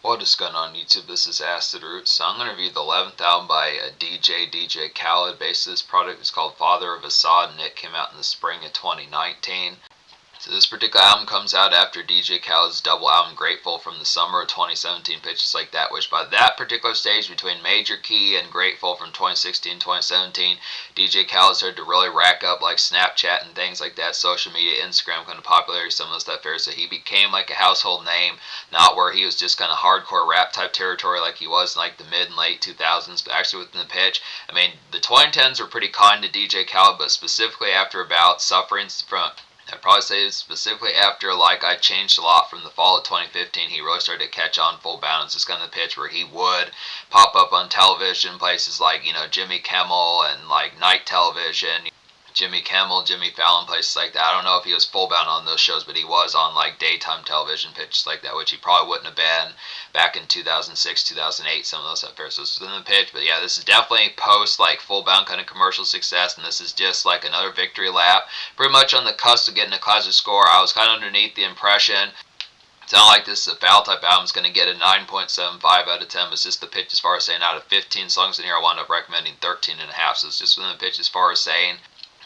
What is going on YouTube? This is Asahd. So I'm going to review the 11th album by DJ Khaled. Basically, this product is called Father of Asahd, and it came out in the spring of 2019. So this particular album comes out after DJ Khaled's double album Grateful from the summer of 2017, Pitches Like That, which by that particular stage between Major Key and Grateful from 2016-2017, DJ Khaled started to really rack up like Snapchat and things like that, social media, Instagram kind of popularity, some of those stuff there. So he became like a household name, not where he was just kind of hardcore rap type territory like he was in like the mid and late 2000s, but actually within the pitch. I mean, the 2010s were pretty kind to DJ Khaled, but specifically after about sufferings from I'd probably say specifically after like I changed a lot from the fall of 2015, he really started to catch on full bounds. It's kind of the pitch where he would pop up on television, places like Jimmy Kimmel and like night television. Jimmy Kimmel, Jimmy Fallon, places like that. I don't know if he was full bound on those shows, but he was on like daytime television pitches like that, which he probably wouldn't have been back in 2006, 2008, some of those affairs. So it's within the pitch, but yeah, this is definitely post like full bound kind of commercial success, and this is just like another victory lap, pretty much on the cusp of getting a classic score. I was kind of underneath the impression it's not like this is a foul type album. It's going to get a 9.75 out of 10, but it's just the pitch as far as saying out of 15 songs in here, I wound up recommending 13.5. So it's just within the pitch as far as saying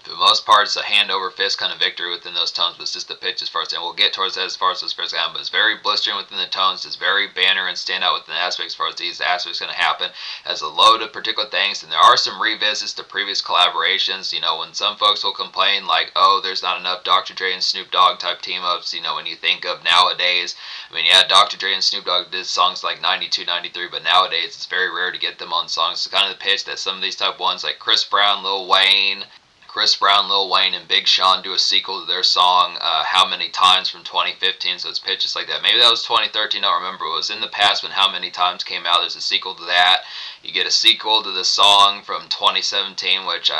for the most part, it's a hand over fist kind of victory within those tones, but it's just the pitch as far as, and we'll get towards that as far as those first album, but it's very blistering within the tones, it's very banner and stand out within the aspects as far as these aspects going to happen, as a load of particular things, and there are some revisits to previous collaborations, when some folks will complain like, oh, there's not enough Dr. Dre and Snoop Dogg type team-ups, when you think of nowadays, I mean, yeah, Dr. Dre and Snoop Dogg did songs like 92, 93, but nowadays it's very rare to get them on songs. It's kind of the pitch that some of these type ones like Chris Brown, Lil Wayne, and Big Sean do a sequel to their song How Many Times from 2015, so it's pitches like that. Maybe that was 2013, I don't remember. It was in the past when How Many Times came out. There's a sequel to that. You get a sequel to the song from 2017, which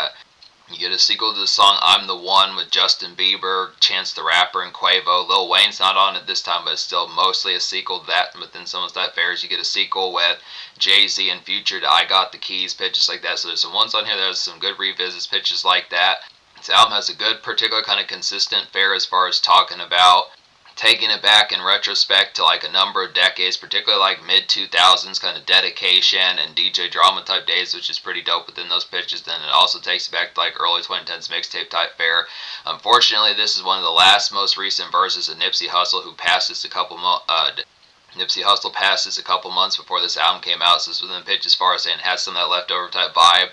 you get a sequel to the song I'm the One with Justin Bieber, Chance the Rapper, and Quavo. Lil Wayne's not on it this time, but it's still mostly a sequel to that within some of that fairs. You get a sequel with Jay-Z and Future to I Got the Keys, pitches like that. So there's some ones on here that has some good revisits, pitches like that. This album has a good, particular kind of consistent fare as far as talking about taking it back in retrospect to like a number of decades, particularly like mid 2000s kind of dedication and DJ drama type days, which is pretty dope within those pitches. Then it also takes it back to like early 2010s mixtape type fare. Unfortunately, this is one of the last most recent verses of Nipsey Hussle, who passed this Nipsey Hussle passed this a couple months before this album came out, so it's within the pitch as far as saying it has some of that leftover type vibe.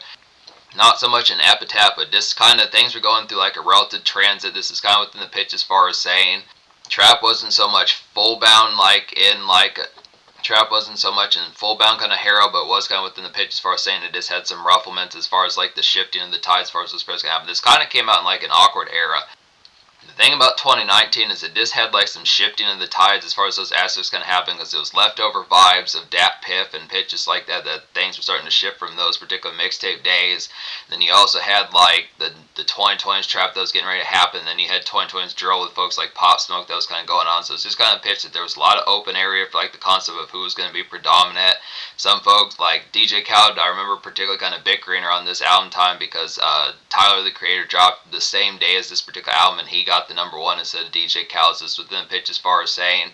Not so much an epitaph, but this kind of things were going through like a relative transit. This is kind of within the pitch as far as saying Trap wasn't so much full bound Trap wasn't so much in full bound kind of hero, but it was kind of within the pitch as far as saying it just had some rufflements as far as like the shifting of the tide as far as this going to happen. This kind of came out in like an awkward era. The thing about 2019 is it just had like some shifting of the tides as far as those aspects kind of happen, because it was leftover vibes of Dat Piff and pitches like that things were starting to shift from those particular mixtape days. Then you also had like the 2020s trap that was getting ready to happen. Then you had 2020s drill with folks like Pop Smoke that was kind of going on. So it's just kind of pitched that there was a lot of open area for like the concept of who was going to be predominant. Some folks like DJ Khaled, I remember particularly kind of bickering around this album time because Tyler the Creator dropped the same day as this particular album, and he got the number one instead of DJ Khaled. This within the pitch as far as saying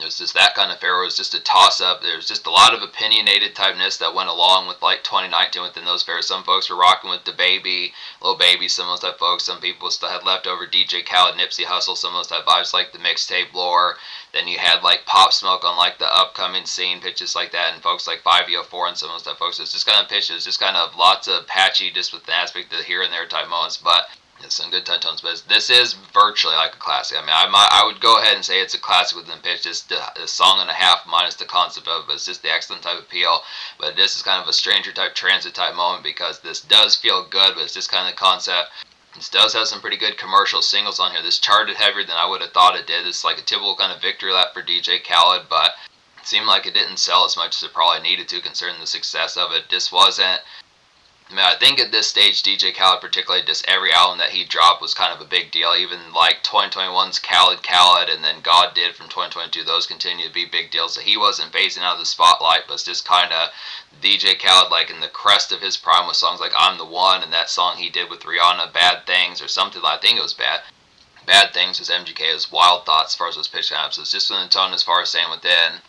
it was just that kind of fair. It was just a toss-up. There was just a lot of opinionated typeness that went along with like 2019 within those fairs. Some folks were rocking with DaBaby, Lil Baby, some of those type folks. Some people still had leftover DJ Khaled, Nipsey Hussle, some of those type vibes like the mixtape lore. Then you had like Pop Smoke on like the upcoming scene, pitches like that, and folks like 504 and some of those type folks. It's just kind of pitches, just kind of lots of patchy, just with the aspect of the here and there type moments, but some good tight tones, but this is virtually like a classic. I mean, I would go ahead and say it's a classic within the pitch. Just a song and a half minus the concept of it, but it's just the excellent type of appeal. But this is kind of a stranger type transit type moment, because this does feel good, but it's just kind of the concept. This does have some pretty good commercial singles on here. This charted heavier than I would have thought it did. It's like a typical kind of victory lap for DJ Khaled, but it seemed like it didn't sell as much as it probably needed to, considering the success of it. This wasn't. I mean, I think at this stage, DJ Khaled, particularly, just every album that he dropped was kind of a big deal. Even like 2021's Khaled, and then God Did from 2022, those continue to be big deals. So he wasn't phasing out of the spotlight, but it's just kind of DJ Khaled, like in the crest of his prime with songs like I'm the One, and that song he did with Rihanna, Bad Things, or something. I think it was Bad Things was MGK's Wild Thoughts as far as those pitch times. So it's just in the tone as far as saying within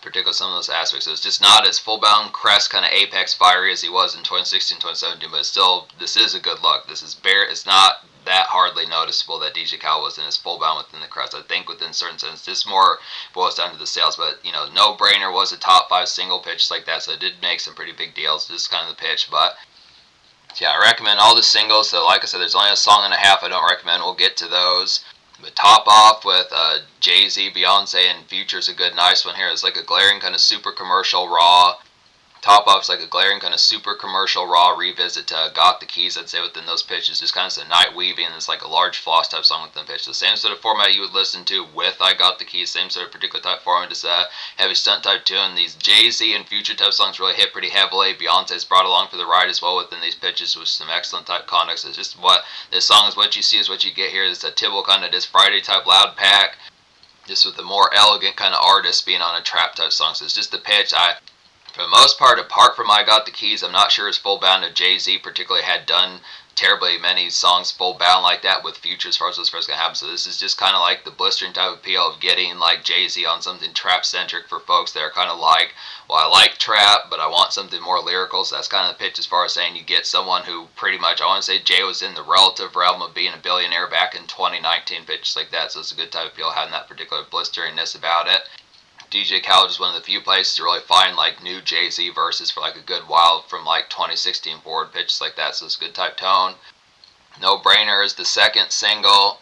particularly some of those aspects. So it's just not as full-bound crest kind of apex fiery as he was in 2016, 2017, but still, this is a good look. This is it's not that hardly noticeable that DJ Khaled wasn't as full-bound within the crest. I think within certain sense, this more boils down to the sales, but, you know, No Brainer was a top 5 single pitch like that, so it did make some pretty big deals. This is kind of the pitch, but yeah, I recommend all the singles. So like I said, there's only a song and a half I don't recommend. We'll get to those. But top off with Jay-Z, Beyonce, and Future's a good, nice one here. It's like a glaring kind of super commercial raw. Top off's like a glaring kind of super commercial raw revisit to Got the Keys, I'd say, within those pitches. Just kind of some night weaving, and it's like a large floss type song within the pitch. The same sort of format you would listen to with I Got the Keys, same sort of particular type format, just a heavy stunt type tune. These Jay-Z and Future type songs really hit pretty heavily. Beyonce's brought along for the ride as well within these pitches with some excellent type conducts. It's just what this song is, what you see is what you get here. It's a typical kind of this Friday type loud pack, just with the more elegant kind of artist being on a trap type song. So it's just the pitch. For the most part, apart from I Got the Keys, I'm not sure as full bound if Jay-Z particularly had done terribly many songs full bound like that with Future as far as what's first going to happen. So this is just kind of like the blistering type of appeal of getting like Jay-Z on something trap-centric for folks that are kind of like, well, I like trap, but I want something more lyrical. So that's kind of the pitch as far as saying you get someone who pretty much, I want to say Jay was in the relative realm of being a billionaire back in 2019, pitches like that. So it's a good type of appeal having that particular blisteringness about it. DJ Khaled is one of the few places to really find like new Jay-Z verses for like a good while from like 2016 forward, pitches like that, so it's a good type tone. No Brainer is the second single.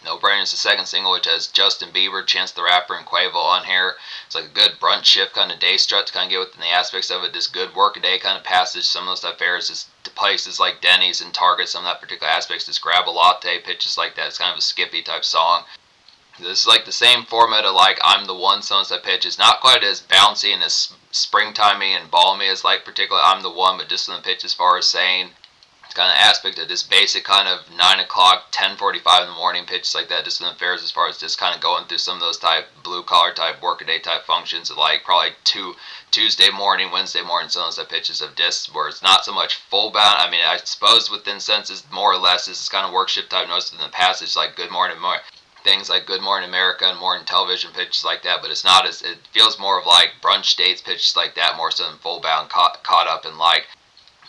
No Brainer is the second single, which has Justin Bieber, Chance the Rapper, and Quavo on here. It's like a good brunch shift kind of day strut to kind of get within the aspects of it. This good work-a-day kind of passage. Some of those type fares is to places like Denny's and Target, some of that particular aspects. Just grab a latte, pitches like that. It's kind of a skippy type song. This is like the same format of like I'm the One songs that pitch. It's not quite as bouncy and as springtimey and balmy as like particularly I'm the One, but just in the pitch as far as saying it's kind of aspect of this basic kind of 9 o'clock, 10:45 in the morning pitches like that, just in the fares as far as just kind of going through some of those type blue collar type workaday type functions of like probably Tuesday morning, Wednesday morning, some of those type pitches of discs where it's not so much full bound. I mean, I suppose within senses more or less this is kind of work shift type notes in the passage like Good Morning things like Good Morning America and Morning Television pitches like that, but it's not as, it feels more of like brunch dates pitches like that more so than full bound caught up in like,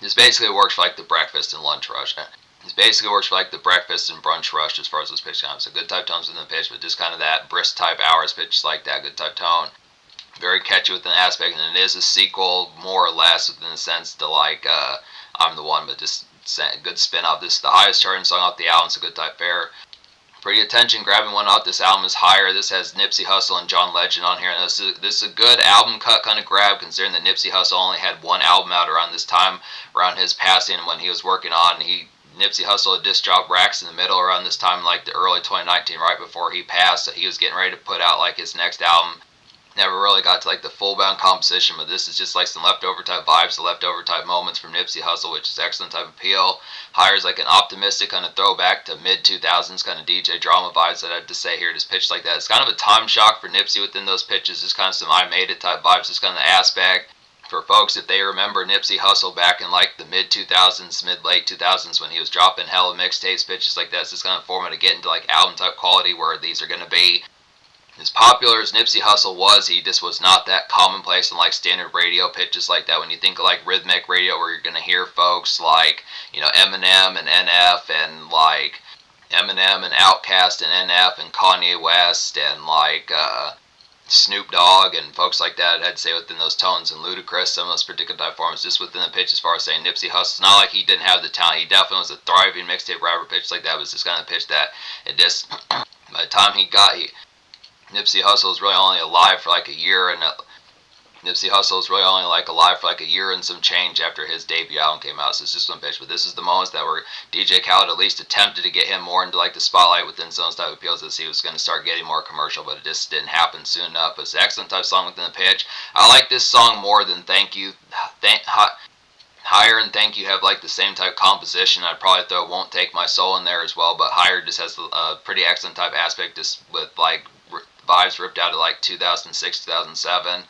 this basically works for like the breakfast and lunch rush. This basically works for like the breakfast and brunch rush as far as those pitch comes. So good type tones within the pitch, but just kind of that brisk type hours pitches like that, good type tone. Very catchy within the aspect, and it is a sequel more or less within the sense to like I'm the One, but just good spin off. This is the highest charting song off the album, so good type fare. Pretty attention grabbing one off this album is Higher. This has Nipsey Hussle and John Legend on here. And this is a good album cut kind of grab considering that Nipsey Hussle only had one album out around this time, around his passing and when he was working on. Nipsey Hussle had disc dropped Racks in the middle around this time, like the early 2019, right before he passed. So he was getting ready to put out like his next album. Never really got to like the full bound composition, but this is just like some leftover type vibes, the leftover type moments from Nipsey Hussle, which is excellent type appeal. Higher is like an optimistic kind of throwback to mid 2000s kind of DJ drama vibes that I have to say here, just pitched like that. It's kind of a time shock for Nipsey within those pitches, just kind of some I Made It type vibes, just kind of the aspect. For folks, if they remember Nipsey Hussle back in like the mid 2000s, mid late 2000s when he was dropping hella mixtapes, pitches like that, it's this kind of format to get into like album type quality where these are going to be. As popular as Nipsey Hussle was, he just was not that commonplace in like standard radio pitches like that. When you think of like rhythmic radio where you're going to hear folks like, you know, Eminem and NF and like Eminem and Outkast and NF and Kanye West and like Snoop Dogg and folks like that, I'd say within those tones, and Ludacris, some of those particular type forms, just within the pitch as far as saying Nipsey Hussle. It's not like he didn't have the talent. He definitely was a thriving mixtape rapper. Pitch like that was just kind of pitch that it just, by the time Nipsey Hussle is really only alive for like a year, and Nipsey Hussle is really only like alive for like a year and some change after his debut album came out. So it's just one pitch, but this is the moments that were DJ Khaled at least attempted to get him more into like the spotlight within some type of appeals as he was going to start getting more commercial, but it just didn't happen soon enough. It's an excellent type song within the pitch. I like this song more than Thank You. Higher and Thank You have like the same type composition. I'd probably throw Won't Take My Soul in there as well, but Higher just has a pretty excellent type aspect, just with like vibes ripped out of like 2006, 2007.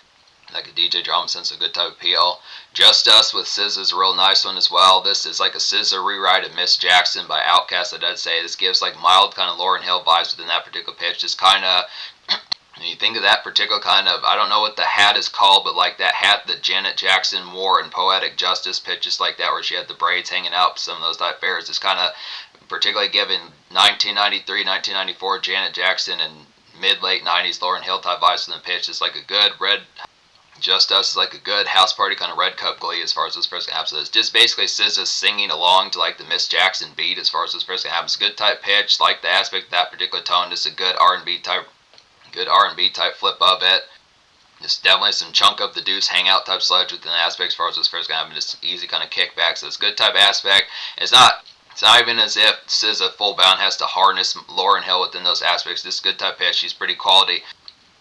Like a DJ drama sense, a good type of appeal. Just Us with SZA is a real nice one as well. This is like a SZA rewrite of Miss Jackson by Outkast. I'd say this gives like mild kind of Lauryn Hill vibes within that particular pitch. Just kind of And you think of that particular kind of, I don't know what the hat is called, but like that hat that Janet Jackson wore in Poetic Justice, pitches like that, where she had the braids hanging out, some of those type fairs, is kind of particularly given 1993, 1994 Janet Jackson and mid-late 90s Lauryn Hill type vibes from the pitch. It's like a good red Just Us is like a good house party kind of red cup glee as far as this person happens. It's just basically SZA singing along to like the Miss Jackson beat as far as this person happens. Good type pitch, like the aspect of that particular tone, just a good R&B type flip of it. Just definitely some chunk of the deuce hangout type sludge within the aspect as far as this first gonna happen. Just easy kind of kickback. So it's good type aspect. It's not even as if SZA full bound has to harness Lauryn Hill within those aspects. This is good type pitch. She's pretty quality.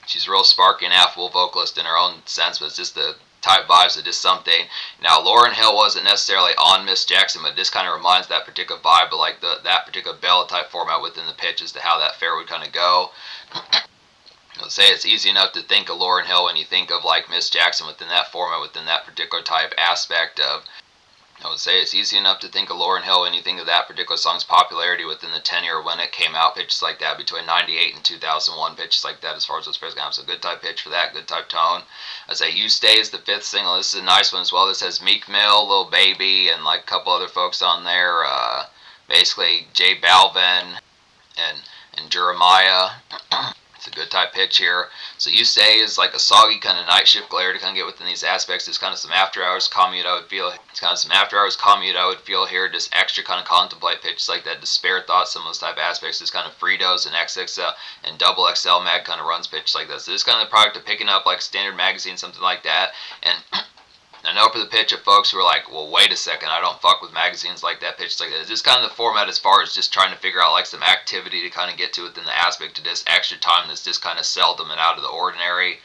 She's a real sparky and affable vocalist in her own sense, but it's just the type vibes of just something. Now, Lauryn Hill wasn't necessarily on Miss Jackson, but this kind of reminds that particular vibe of like that particular Bella type format within the pitch as to how that fair would kind of go. Let's say it's easy enough to think of Lauryn Hill when you think of like Miss Jackson within that format, within that particular type aspect of. I would say it's easy enough to think of Lauryn Hill when you think of that particular song's popularity within the tenure when it came out, pitches like that between 98 and 2001, pitches like that as far as those pairs go. So good type pitch for that, good type tone. I'd say You Stay is the fifth single. This is a nice one as well. This has Meek Mill, Lil Baby, and like a couple other folks on there. Basically J Balvin and Jeremiah. It's a good type pitch here. So You Stay is like a soggy kind of night shift glare to kind of get within these aspects. There's kind of some after hours commute I would feel. It's kind of some after hours commute I would feel here. Just extra kind of contemplate pitches like that. Despair thoughts, some of those type aspects. This kind of Fritos and XXL and double XL mag kind of runs pitches like this. So this kind of product of picking up like Standard Magazine, something like that. And I know for the pitch of folks who are like, well, wait a second, I don't fuck with magazines like that, pitches like that. It's just kind of the format as far as just trying to figure out like some activity to kind of get to within the aspect of this extra time that's just kind of seldom and out of the ordinary.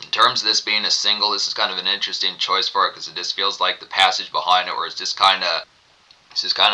In terms of this being a single, this is kind of an interesting choice for it because it just feels like the passage behind it where it's just kind of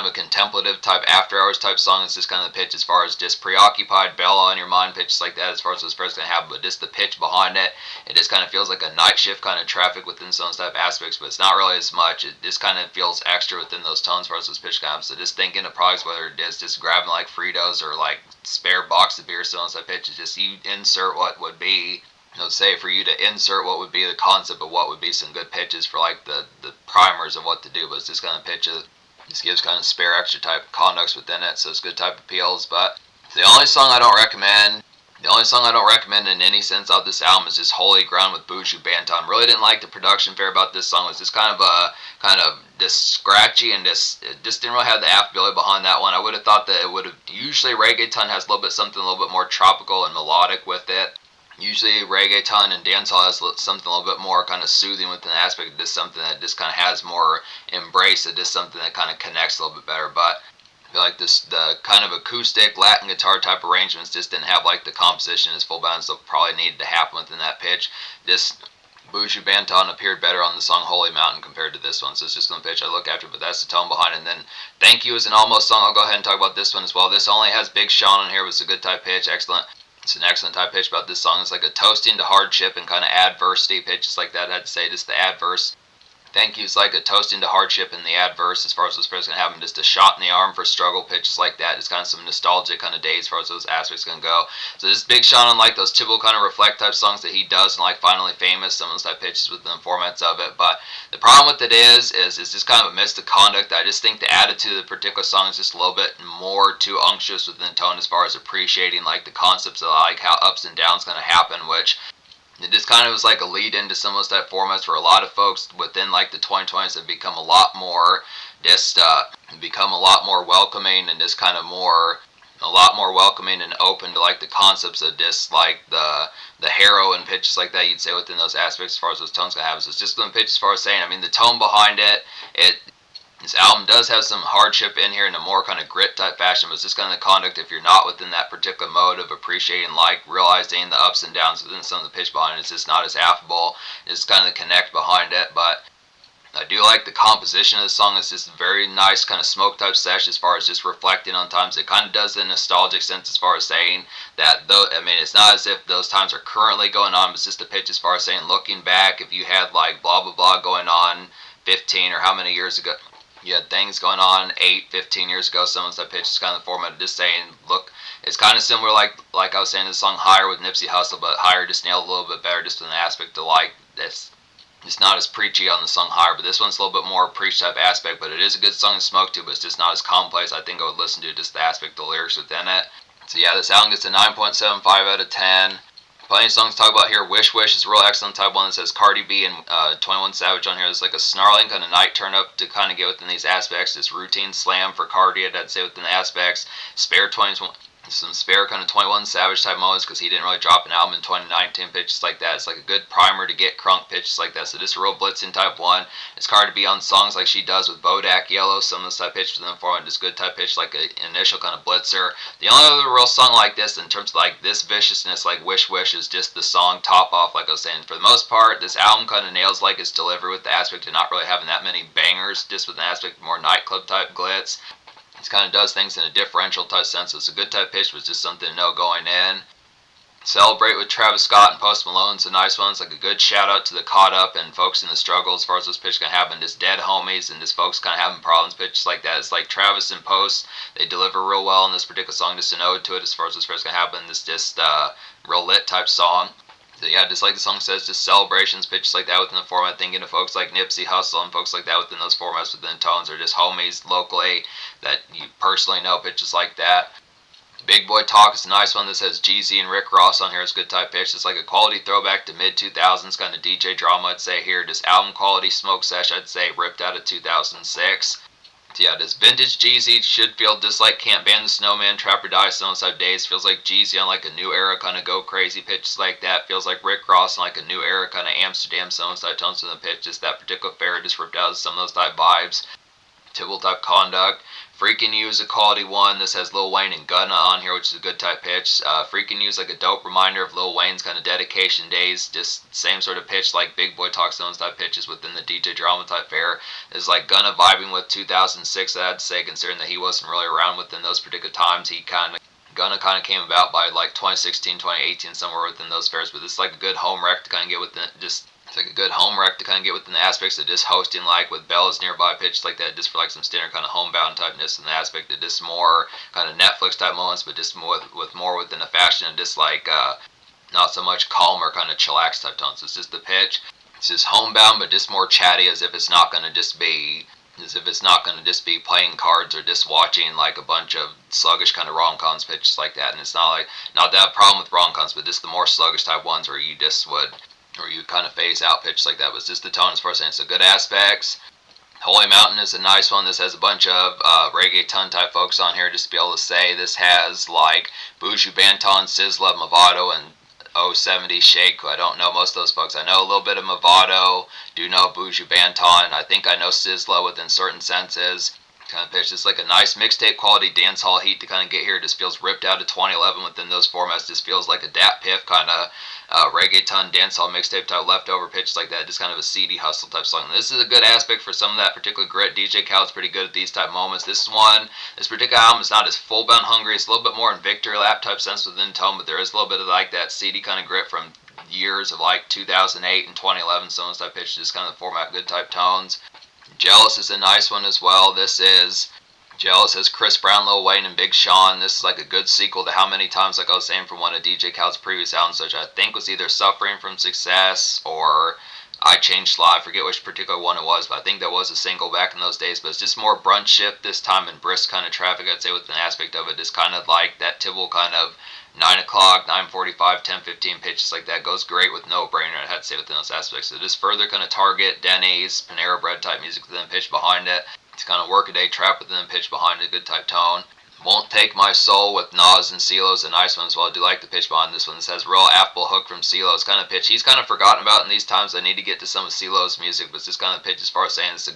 a contemplative type after hours type song. It's just kind of the pitch as far as just preoccupied Bella on your mind, pitches like that as far as this person's going to have, but just the pitch behind it, it just kind of feels like a night shift kind of traffic within some type aspects, but it's not really as much. It just kind of feels extra within those tones as far as this pitch comes. So just thinking of products, whether it is just grabbing like Fritos or like spare box of beer, so type pitches, just you insert what would be, let's say for you to insert what would be the concept of what would be some good pitches for like the primers of what to do, but it's just kind of pitch of, just gives kind of spare extra type conducts within it, so it's good type appeals. But the only song I don't recommend in any sense of this album is just Holy Ground with Buju Banton. Really didn't like the production fare about this song. It was just kind of just scratchy and just didn't really have the affability behind that one. I would have thought that it would have, usually reggaeton has a little bit something a little bit more tropical and melodic with it. Usually reggaeton and dancehall has something a little bit more kind of soothing within the aspect of just something that just kind of has more embrace, it just something that kind of connects a little bit better. But I feel like the kind of acoustic Latin guitar type arrangements just didn't have like the composition as full band, so probably needed to happen within that pitch. This Buju Banton appeared better on the song Holy Mountain compared to this one, so it's just the pitch I look after, but that's the tone behind it. And then Thank You is an almost song. I'll go ahead and talk about this one as well. This only has Big Sean on here, but it's a good type pitch, excellent. It's an excellent type pitch about this song. It's like a toasting to hardship and kind of adversity pitches like that. I had to say just the adverse. Thank You is like a toasting to hardship in the adverse as far as this person can happen. Just a shot in the arm for struggle pitches like that. It's kind of some nostalgic kind of days as far as those aspects can go. So this Big Sean, unlike those typical kind of reflect type songs that he does and like Finally Famous, some of those type pitches within the formats of it. But the problem with it is it's just kind of a missed conduct. I just think the attitude of the particular song is just a little bit more too unctuous within the tone as far as appreciating like the concepts of like how ups and downs kind of happen, which it just kind of was like a lead into some of those type formats where a lot of folks within like the 2020s have become a lot more welcoming and just kind of a lot more welcoming and open to like the concepts of just like the heroin pitches like that you'd say within those aspects as far as those tones gonna have. So it's just going to pitch as far as saying, I mean, the tone behind it, this album does have some hardship in here in a more kind of grit type fashion, but it's just kind of the conduct if you're not within that particular mode of appreciating, like realizing the ups and downs within some of the pitch behind it. It's just not as affable. It's kind of the connect behind it, but I do like the composition of the song. It's just a very nice kind of smoke type sesh as far as just reflecting on times. It kind of does the nostalgic sense as far as saying that, though, I mean, it's not as if those times are currently going on, but it's just a pitch as far as saying, looking back, if you had like blah, blah, blah going on 15 or how many years ago, you had things going on 8, 15 years ago, someone's that pitch is kind of the format of just saying, look, It's kind of similar, like I was saying, the song Higher with Nipsey Hussle, but Higher just nailed a little bit better, just in the aspect of like that's it's not as preachy on the song Higher, but this one's a little bit more preach type aspect. But it is a good song to smoke to, but it's just not as complex. I think I would listen to just the aspect of the lyrics within it. So yeah, this album gets a 9.75 out of 10. Plenty of songs to talk about here. Wish Wish is a real excellent type one that says Cardi B and 21 Savage on here. There's like a snarling kind of night turn up to kind of get within these aspects. This routine slam for Cardi, I'd say within the aspects. Some spare kind of 21 Savage type moments because he didn't really drop an album in 2019. Pitches like that. It's like a good primer to get crunk pitches like that. So just a real blitzing type one. It's Cardi B on songs like she does with Bodak Yellow. Some of this type pitch to them for just good type pitch like an initial kind of blitzer. The only other real song like this in terms of like this viciousness like Wish Wish is just the song Top Off. Like I was saying, for the most part, this album kind of nails like its delivery with the aspect of not really having that many bangers, just with an aspect of more nightclub type glitz. It kind of does things in a differential type sense. So it's a good type pitch, but just something to know going in. Celebrate with Travis Scott and Post Malone's a nice one. It's like a good shout out to the caught up and folks in the struggle as far as this pitch can happen. Just dead homies and just folks kind of having problems. Pitches like that. It's like Travis and Post, they deliver real well in this particular song. Just an ode to it as far as this pitch can happen. It's just real lit type song. So yeah, just like the song says, just celebrations, pitches like that within the format, thinking of folks like Nipsey Hussle and folks like that within those formats, within tones, or just homies locally that you personally know, pitches like that. Big Boy Talk is a nice one that says Jeezy and Rick Ross on here. Is a good type pitch. It's like a quality throwback to mid-2000s kind of DJ drama, I'd say here. Just album quality smoke sesh, I'd say, ripped out of 2006. So yeah, this vintage Jeezy should feel just like Can't Ban the Snowman, Trap or Die, Stone Side Days. Feels like Jeezy on like a new era kind of go crazy pitches like that. Feels like Rick Ross on like a new era kind of Amsterdam Stone Side tones to the pitch. Just that particular fair just ripped out of some of those type vibes. Typical type conduct. Freaking You is a quality one. This has Lil Wayne and Gunna on here, which is a good type pitch. Freaking You is like a dope reminder of Lil Wayne's kind of dedication days. Just same sort of pitch like Big Boy Talk Stones type pitches within the DJ drama type fair. It's like Gunna vibing with 2006, I'd say, considering that he wasn't really around within those particular times. Gunna kind of came about by like 2016, 2018, somewhere within those fairs. But this is like a good home wreck to kind of get within just. It's like a good home wreck to kind of get within the aspects of just hosting, like with Bella's nearby pitches like that, just for like some standard kind of homebound typeness and the aspect of just more kind of Netflix type moments, but just more with more within the fashion and just like not so much calmer kind of chillax type tones. It's just the pitch. It's just homebound, but just more chatty, as if it's not going to just be playing cards or just watching like a bunch of sluggish kind of rom-coms pitches like that. And it's not that problem with rom-coms, but just the more sluggish type ones where you kind of phase out pitches like that. But it's just the tone as far as saying. So good aspects. Holy Mountain is a nice one. This has a bunch of reggaeton type folks on here, just to be able to say. This has like Buju Banton, Sizzla, Movado, and 070 Shake, who I don't know most of those folks. I know a little bit of Movado, do know Buju Banton. I think I know Sizzla within certain senses. Kind of pitch. It's like a nice mixtape quality dance hall heat to kind of get here. It just feels ripped out of 2011 within those formats. Just feels like a Dat Piff kind of reggaeton dancehall mixtape type leftover pitch like that. Just kind of a CD hustle type song. And this is a good aspect for some of that particular grit. DJ Khaled's pretty good at these type moments. This particular album is not as full bound hungry. It's a little bit more in victory lap type sense within tone, but there is a little bit of like that CD kind of grit from years of like 2008 and 2011. Some of those type pitches, just kind of the format good type tones. Jealous is a nice one as well. Jealous has Chris Brown, Lil Wayne, and Big Sean. This is like a good sequel to How Many Times, like I was saying, from one of DJ Khaled's previous albums, which I think was either Suffering from Success or I Changed Live. I forget which particular one it was, but I think that was a single back in those days. But it's just more brunch shift this time in brisk kind of traffic, I'd say, with an aspect of it. Just kind of like that typical kind of 9 o'clock, 9:45, 10:15 pitches like that. Goes great with No Brainer, I had to say, within those aspects. So just further kind of Target, Denny's, Panera Bread type music within pitch behind it. It's kind of workaday trap within pitch behind it, good type tone. Won't Take My Soul with Nas and CeeLo is a nice one as well. I do like the pitch behind this one. This has real affable hook from CeeLo. It's kind of pitch he's kind of forgotten about in these times. I need to get to some of CeeLo's music, but it's just kind of pitch as far as saying it's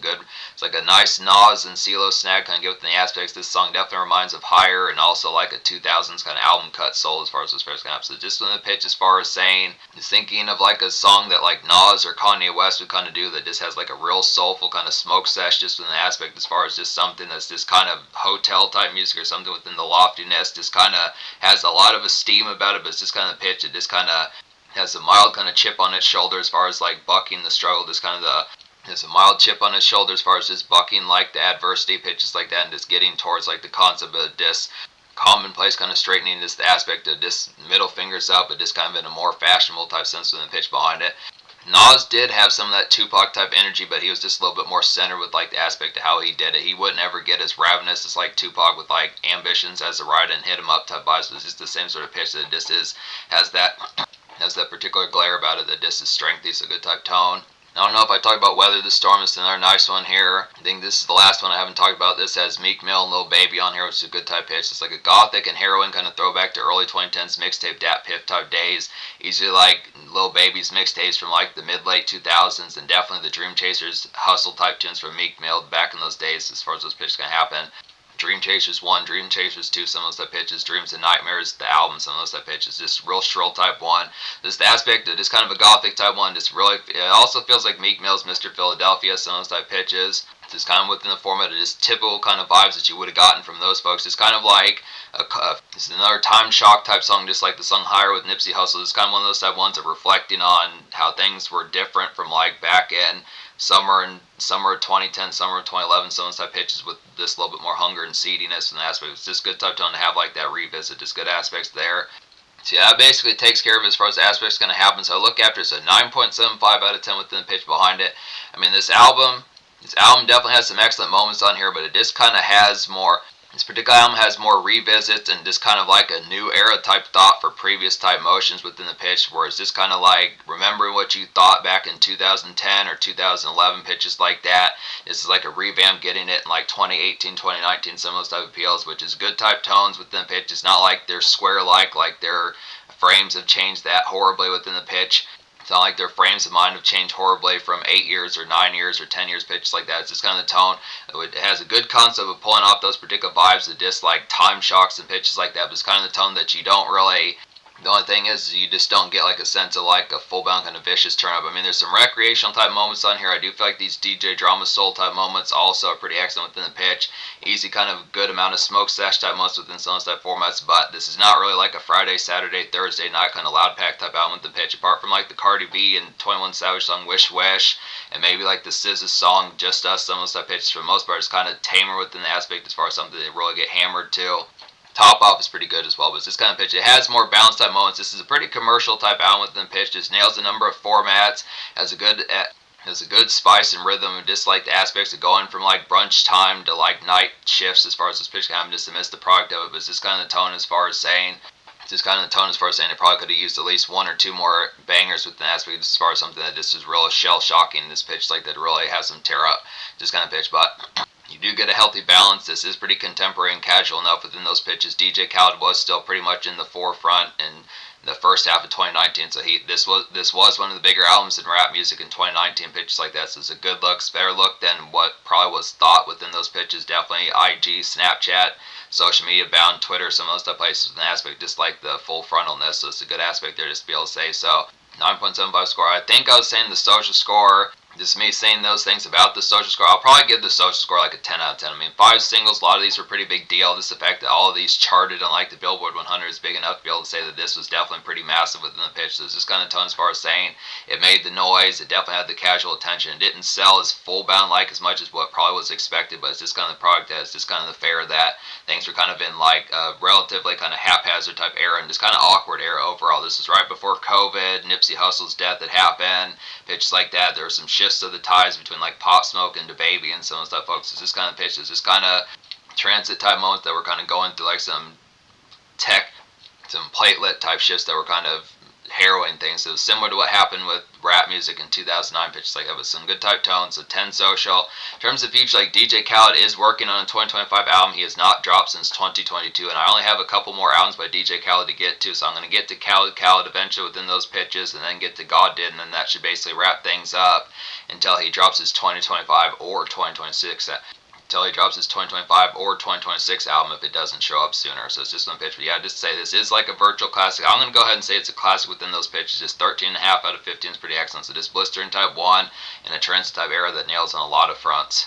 like a nice Nas and CeeLo snag kind of get within the aspects. This song definitely reminds of Higher and also like a 2000s kind of album cut soul as far as this first kind of. So just in the pitch as far as saying, just thinking of like a song that like Nas or Kanye West would kind of do that just has like a real soulful kind of smoke sesh just in the aspect as far as just something that's just kind of hotel type music or something within the loftiness, just kind of has a lot of esteem about it, but it's just kind of pitch. It just kind of has a mild kind of chip on its shoulder as far as like bucking the struggle. Just kind of there's a mild chip on its shoulder as far as just bucking like the adversity pitches like that and just getting towards like the concept of this commonplace kind of straightening, just the aspect of just middle fingers up, but just kind of in a more fashionable type sense with the pitch behind it. Nas did have some of that Tupac type energy, but he was just a little bit more centered with like the aspect of how he did it. He wouldn't ever get as ravenous as like Tupac with like ambitions as a rider and hit him up type vibes. It was just the same sort of pitch that it just has that particular glare about it that just is strengthy. It's a good type tone. I don't know if I talk about Weather the Storm. It's another nice one here. I think this is the last one I haven't talked about. This has Meek Mill and Lil Baby on here, which is a good type pitch. It's like a gothic and heroin kind of throwback to early 2010s mixtape Dat Piff type days. Easily like Lil Baby's mixtapes from like the mid-late 2000s, and definitely the Dream Chasers hustle type tunes from Meek Mill back in those days as far as those pitches can happen. Dream Chasers 1, Dream Chasers 2, some of those type pitches, Dreams and Nightmares, the album, some of those type pitches, just real shrill type 1. Just the aspect of just kind of a gothic type 1, just really, it also feels like Meek Mill's Mr. Philadelphia, some of those type pitches. Just kind of within the format of just typical kind of vibes that you would have gotten from those folks. It's kind of like it's another Time Shock type song, just like the song Higher with Nipsey Hussle. It's kind of one of those type ones of reflecting on how things were different from like back in summer of 2010, summer of 2011, some of those type pitches with just a little bit more hunger and seediness and aspect. It's just good type tone to have like that revisit, just good aspects there. So yeah, that basically takes care of it as far as the aspects going to happen. So I look after it's a 9.75 out of 10 within the pitch behind it. I mean, this album definitely has some excellent moments on here, but it just kind of has more. This particular album has more revisits and just kind of like a new era type thought for previous type motions within the pitch, where it's just kind of like remembering what you thought back in 2010 or 2011 pitches like that. This is like a revamp, getting it in like 2018, 2019, some of those type of appeals, which is good type tones within the pitch. It's not like they're square like their frames have changed that horribly within the pitch. It's not like their frames of mind have changed horribly from 8 years or 9 years or 10 years pitches like that. It's just kind of the tone. It has a good concept of pulling off those particular vibes that just like time shocks and pitches like that, but it's kind of the tone that you don't really. The only thing is you just don't get like a sense of like a full-bound kind of vicious turn up. I mean, there's some recreational type moments on here. I do feel like these DJ Drama Soul type moments also are pretty excellent within the pitch. Easy kind of good amount of smoke stash type moments within some of those type formats, but this is not really like a Friday, Saturday, Thursday night kind of loud pack type album with the pitch, apart from like the Cardi B and 21 Savage song Wish Wish, and maybe like the SZA song Just Us. Some of those type pitches for the most part is kind of tamer within the aspect as far as something they really get hammered to. Top Off is pretty good as well, but it's this kind of pitch. It has more balanced type moments. This is a pretty commercial type album within pitch. Just nails a number of formats. Has a good spice and rhythm, and just like the aspects of going from like brunch time to like night shifts as far as this pitch can happen, just to miss the product of it. But it's just kind of the tone as far as saying. Just kind of the tone as far as saying it probably could have used at least 1 or 2 more bangers within the aspect as far as something that just is real shell shocking. This pitch like that really has some tear up. Just kind of pitch, but. You do get a healthy balance. This is pretty contemporary and casual enough within those pitches. DJ Khaled was still pretty much in the forefront in the first half of 2019, so this was one of the bigger albums in rap music in 2019. Pitches like that, so it's a good look, it's a better look than what probably was thought within those pitches. Definitely IG, Snapchat, social media bound, Twitter, some of those stuff places with an aspect just like the full frontalness. So it's a good aspect there just to be able to say. So 9.75 score. I think I was saying the social score. Just me saying those things about the social score. I'll probably give the social score like a 10 out of 10. I mean, 5 singles, a lot of these were pretty big deal. Just the fact that all of these charted on like the Billboard 100 is big enough to be able to say that this was definitely pretty massive within the pitch. So it's just kind of tone as far as saying it made the noise. It definitely had the casual attention. It didn't sell as full bound like as much as what probably was expected, but it's just kind of the product that it's just kind of the fare that things were kind of in like a relatively kind of haphazard type era and just kind of awkward era overall. This was right before COVID, Nipsey Hussle's death had happened, pitches like that. There were some shifts of the ties between like Pop Smoke and DaBaby and some of the stuff, folks. It's just kind of pitches, just kind of transit type moments that were kind of going through like some platelet type shifts that were kind of harrowing things. So similar to what happened with rap music in 2009, pitches like that with some good type tones. So 10 social. In terms of future, like DJ Khaled is working on a 2025 album. He has not dropped since 2022, and I only have a couple more albums by DJ Khaled to get to. So I'm going to get to Khaled eventually within those pitches, and then get to God Did, and then that should basically wrap things up until he drops his 2025 or 2026. Until he drops his 2025 or 2026 album if it doesn't show up sooner. So it's just one pitch. But yeah, just to say this is like a virtual classic. I'm going to go ahead and say it's a classic within those pitches. Just 13.5 out of 15 is pretty excellent. So just blistering type 1 in a transit type era that nails on a lot of fronts.